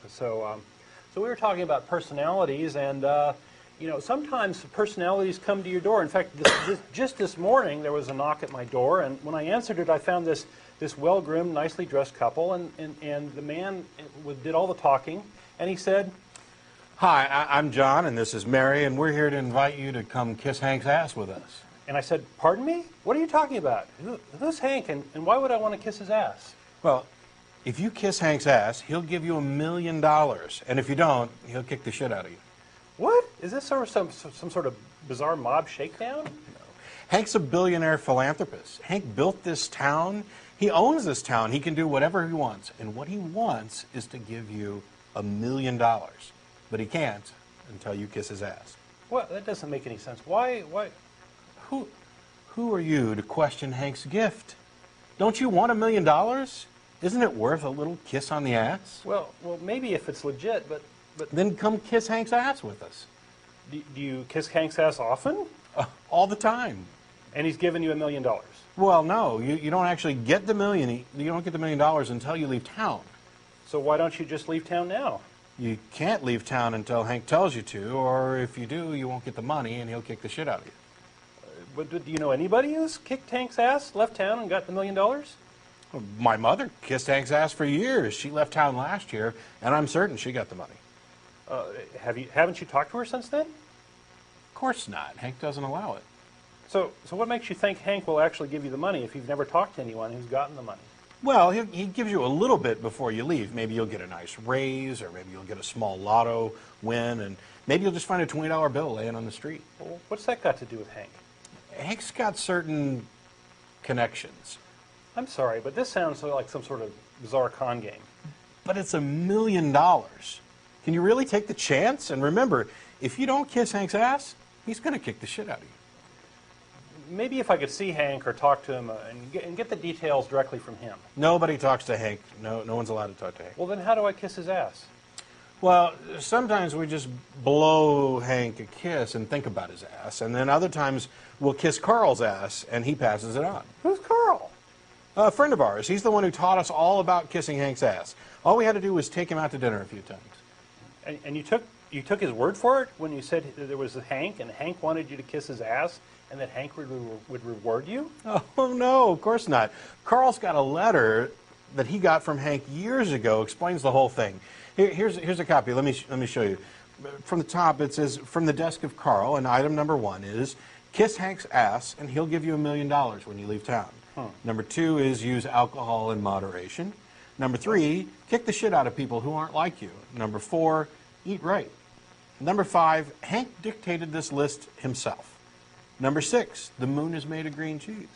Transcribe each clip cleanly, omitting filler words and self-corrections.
So we were talking about personalities, and you know, sometimes personalities come to your door. In fact, just this morning there was a knock at my door, and when I answered it, I found this well-groomed, nicely dressed couple, and the man did all the talking, and he said, "Hi, I'm John, and this is Mary, and we're here to invite you to come kiss Hank's ass with us." and I said, "Pardon me? What are you talking about? Who's Hank, and why would I want to kiss his ass?" Well, if you kiss Hank's ass, he'll give you $1 million, and if you don't, he'll kick the shit out of you. What? Is this sort of some sort of bizarre mob shakedown? No. Hank's a billionaire philanthropist. Hank built this town. He owns this town. He can do whatever he wants, and what he wants is to give you $1 million, but he can't until you kiss his ass. Well, that doesn't make any sense. Why? Who are you to question Hank's gift? Don't you want $1 million? Isn't it worth a little kiss on the ass? Well, maybe if it's legit, but then come kiss Hank's ass with us. Do you kiss Hank's ass often? All the time. And he's given you $1 million. Well, no, you don't actually get the million. You don't get the $1 million until you leave town. So why don't you just leave town now? You can't leave town until Hank tells you to, or if you do, you won't get the money and he'll kick the shit out of you. But do you know anybody who's kicked Hank's ass, left town, and got the $1 million? My mother kissed Hank's ass for years. She left town last year, and I'm certain she got the money. Haven't you talked to her since then? Of course not. Hank doesn't allow it. So what makes you think Hank will actually give you the money if you've never talked to anyone who's gotten the money? Well, he gives you a little bit before you leave. Maybe you'll get a nice raise, or maybe you'll get a small lotto win, and maybe you'll just find a $20 bill laying on the street. Well, what's that got to do with Hank? Hank's got certain connections. I'm sorry, but this sounds like some sort of bizarre con game. But it's $1 million. Can you really take the chance? And remember, if you don't kiss Hank's ass, he's going to kick the shit out of you. Maybe if I could see Hank or talk to him and get the details directly from him. Nobody talks to Hank. No one's allowed to talk to Hank. Well, then how do I kiss his ass? Well, sometimes we just blow Hank a kiss and think about his ass, and then other times we'll kiss Carl's ass and he passes it on. Who's Carl? A friend of ours. He's the one who taught us all about kissing Hank's ass. All we had to do was take him out to dinner a few times. And you took his word for it when you said there was a Hank and Hank wanted you to kiss his ass and that Hank would reward you? Oh, no, of course not. Carl's got a letter that he got from Hank years ago, explains the whole thing. Here's a copy. Let me show you. From the top, it says, "From the desk of Carl," and item number 1 is, "Kiss Hank's ass, and he'll give you $1 million when you leave town." Number 2 is, "Use alcohol in moderation." Number 3, "Kick the shit out of people who aren't like you." Number 4, "Eat right." Number 5, Hank dictated this list himself. Number 6, the moon is made of green cheese.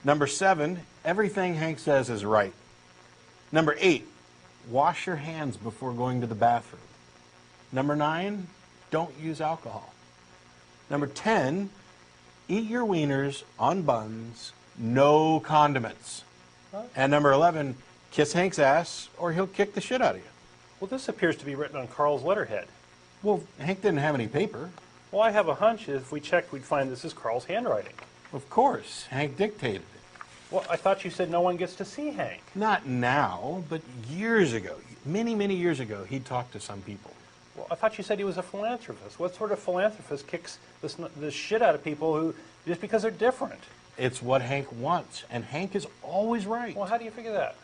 Number 7, everything Hank says is right. Number 8, wash your hands before going to the bathroom. Number 9, don't use alcohol. Number 10, eat your wieners on buns, no condiments. And number 11, kiss Hank's ass or he'll kick the shit out of you. Well, this appears to be written on Carl's letterhead. Well, Hank didn't have any paper. Well, I have a hunch if we checked, we'd find this is Carl's handwriting. Of course, Hank dictated it. Well, I thought you said no one gets to see Hank. Not now, but years ago, many, many years ago, he talked to some people. Well, I thought you said he was a philanthropist. What sort of philanthropist kicks this shit out of people just because they're different? It's what Hank wants, and Hank is always right. Well, how do you figure that?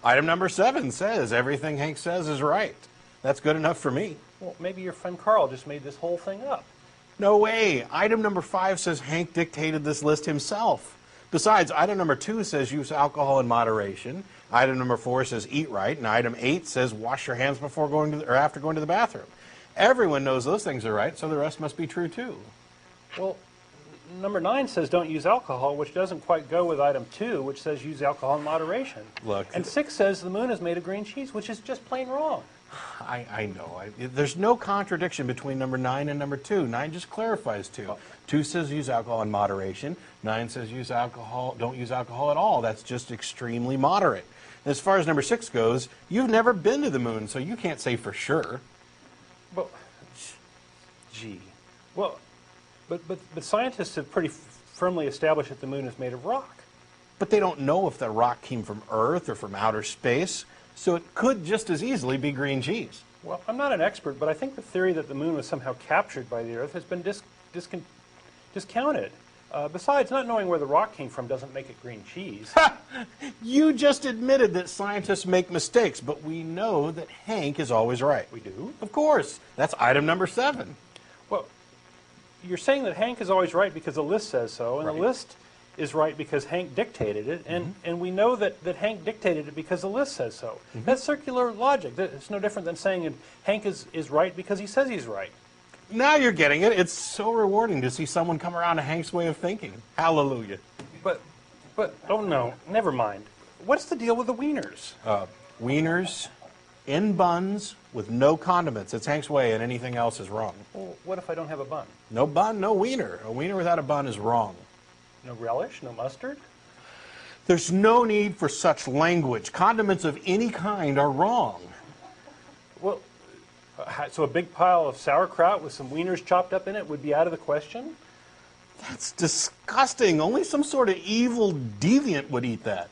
Item number 7 says everything Hank says is right. That's good enough for me. Well, maybe your friend Carl just made this whole thing up. No way. Item number 5 says Hank dictated this list himself. Besides, item number 2 says use alcohol in moderation. Item number 4 says eat right. And item 8 says wash your hands before going to or after going to the bathroom. Everyone knows those things are right, so the rest must be true too. Well, number 9 says don't use alcohol, which doesn't quite go with item 2, which says use alcohol in moderation. Look. And 6 says the moon is made of green cheese, which is just plain wrong. I know. There's no contradiction between number 9 and number 2. 9 just clarifies 2. Oh. 2 says use alcohol in moderation. 9 says don't use alcohol at all. That's just extremely moderate. And as far as number 6 goes, you've never been to the moon, so you can't say for sure. Well, gee. Well, but scientists have pretty firmly established that the moon is made of rock. But they don't know if the rock came from Earth or from outer space. So it could just as easily be green cheese. Well, I'm not an expert, but I think the theory that the moon was somehow captured by the Earth has been discounted. Besides, not knowing where the rock came from doesn't make it green cheese. You just admitted that scientists make mistakes, but we know that Hank is always right. We do? Of course. That's item number 7. Well, you're saying that Hank is always right because the list says so, and Right. the list is right because Hank dictated it, and we know that Hank dictated it because the list says so. That's circular logic. It's no different than saying Hank is right because he says he's right. Now you're getting it. It's so rewarding to see someone come around to Hank's way of thinking. Hallelujah. But, oh no, never mind. What's the deal with the wieners? Wieners in buns with no condiments. It's Hank's way, and anything else is wrong. Well, what if I don't have a bun? No bun, no wiener. A wiener without a bun is wrong. No relish? No mustard? There's no need for such language. Condiments of any kind are wrong. Well, so a big pile of sauerkraut with some wieners chopped up in it would be out of the question? That's disgusting. Only some sort of evil deviant would eat that.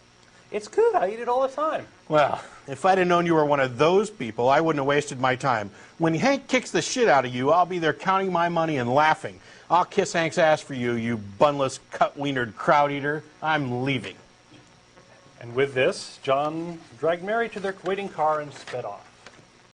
It's good. I eat it all the time. Well, if I'd have known you were one of those people, I wouldn't have wasted my time. When Hank kicks the shit out of you, I'll be there counting my money and laughing. I'll kiss Hank's ass for you, you bunless, cut-wienered crowd eater. I'm leaving. And with this, John dragged Mary to their waiting car and sped off.